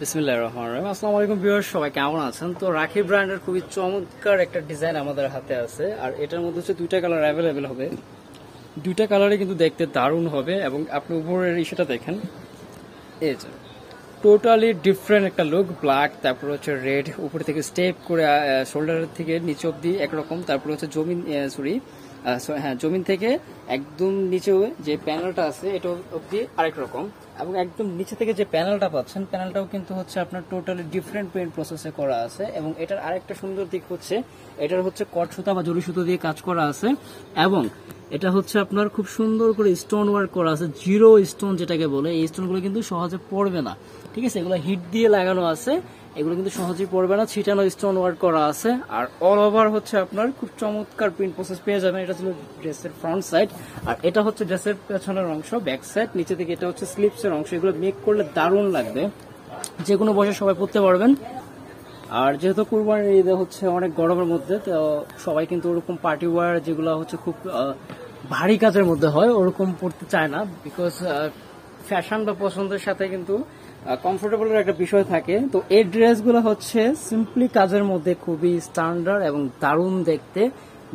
বিসমিল্লাহির রহমানির রহিম। আসসালামু আলাইকুম ভিউয়ার্স, সবাই কেমন আছেন? তো রাখি ব্র্যান্ডের খুবই চমৎকার একটা ডিজাইন আমাদের হাতে আছে, আর এটার মধ্যে হচ্ছে দুইটা কালার অ্যাভেলেবেল হবে। দুইটা কালারই কিন্তু দেখতে দারুণ হবে, এবং আপনি উপরের ইস্যুটা দেখেন, এই যে টোটালি ডিফারেন্ট একটা লুক। ব্ল্যাক, তারপর হচ্ছে রেড, উপর থেকে স্টেপ করে শোল্ডারের থেকে নিচে অব্দি একরকম, তারপর হচ্ছে জমিন থেকে একদম নিচে যে প্যানেলটা আছে এটা অব্দি আরেক রকম, এবং একদম নিচে থেকে যে প্যানেলটা পাচ্ছেন প্যানেলটাও কিন্তু হচ্ছে আপনার টোটালি ডিফারেন্ট পেইন্ট প্রসেসে করা আছে। এবং এটার আরেকটা সুন্দর দিক হচ্ছে এটার হচ্ছে কট সুতা বা জরি সুতো দিয়ে কাজ করা আছে, এবং এটা হচ্ছে আপনার খুব সুন্দর করে স্টোন ওয়ার্ক করা আছে। জিরো স্টোন যেটাকে বলে, এই স্টোনগুলো কিন্তু সহজে পড়বে না, ঠিক আছে? এগুলো হিট দিয়ে লাগানো আছে, এগুলো কিন্তু সহজেই পড়বে না, ছিটানো স্টোন ওয়ার্ক করা আছে। আর অল ওভার হচ্ছে আপনার খুব চমৎকার প্রিন্ট প্রসেস পেয়ে যাবেন। এটা ছিল ড্রেসের ফ্রন্ট সাইড, আর এটা হচ্ছে ড্রেসের পেছনের অংশ, ব্যাক সাইড। নিচে থেকে এটা হচ্ছে স্লিপসের অংশ। এগুলো মেক করলে দারুণ লাগবে, যে কোনো বয়সে সবাই পড়তে পারবেন। আর যেহেতু কুরবানির ঈদে হচ্ছে অনেক গরমের মধ্যে, তো সবাই কিন্তু ওরকম পার্টি ওয়্যার যেগুলো হচ্ছে খুব ভারী কাজের মধ্যে হয় ওরকম পড়তে চায় না, বিকজ ফ্যাশন বা পছন্দের সাথে কিন্তু কমফোর্টেবলের একটা বিষয় থাকে। তো এই ড্রেসগুলো হচ্ছে সিম্পলি কাজের মধ্যে খুবই স্ট্যান্ডার্ড এবং দারুণ দেখতে,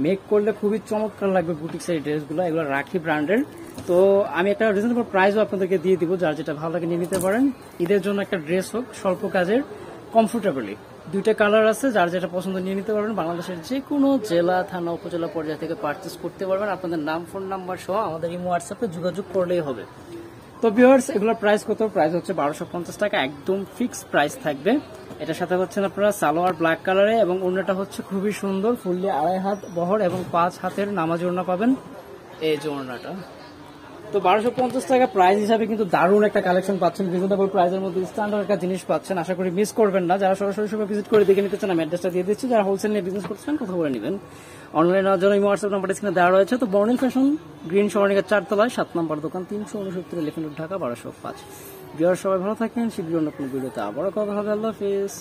মেক করলে খুবই চমৎকার লাগবে বুটিক্সের এই ড্রেসগুলো। এগুলো রাখি ব্র্যান্ডের। তো আমি একটা রিজনেবল প্রাইসও আপনাদেরকে দিয়ে দিব, যার যেটা ভালো লাগে নিয়ে নিতে পারেন। ঈদের জন্য একটা ড্রেস হোক স্বল্প কাজের, কমফোর্টেবলি। দুইটা কালার আছে, যার যেটা পছন্দ নিয়ে নিতে পারবেন। বাংলাদেশের যে কোনো জেলা, থানা, উপজেলা পর্যায়ে থেকে পারচেস করতে পারবেন। আপনাদের নাম, ফোন নাম্বার সহ আমাদের এই হোয়াটসঅ্যাপে যোগাযোগ করলেই হবে। তো ভিউয়ার্স, এগুলোর প্রাইস কত? প্রাইস হচ্ছে 1250 টাকা, একদম ফিক্সড প্রাইস থাকবে। এটার সাথে হচ্ছেন আপনারা সালোয়ার ব্ল্যাক কালারে, এবং ওড়নাটা হচ্ছে খুবই সুন্দর, ফুললি 2.5 হাত বহর এবং 5 হাতের নামাজি ওড়না পাবেন, এই যে ওড়নাটা। তো 1250 টাকা প্রাইস হিসাবে কিন্তু দারুণ একটা কালেকশন পাচ্ছেন, রিজনেবল প্রাইসের মধ্যে স্ট্যান্ডার্ড একটা জিনিস পাচ্ছেন। আশা করি মিস করবেন না। যারা সরাসরি সবাই ভিজিট করে দেখে নিতে চান, আমি অ্যাড্রেসটা দিয়ে দিচ্ছি। যারা হোলসেল নিয়ে বিজনেস করছেন, কথা বলে নেবেন। অনলাইনে নেওয়ার জন্য হোয়াটসঅ্যাপ নাম্বার স্ক্রিনে দেওয়া রয়েছে। তো বর্ণিল ফ্যাশন, গ্রিন সরণিকা 4 তলায় 7 নম্বর দোকান, 369 এলিফ্যান্ট রোড, ঢাকা 1205। ভিউয়ার সবাই ভালো থাকেন, শীঘ্রই অন্য কোনো ভিডিওতে আবারও কথা হবে। আল্লাহ হাফেজ।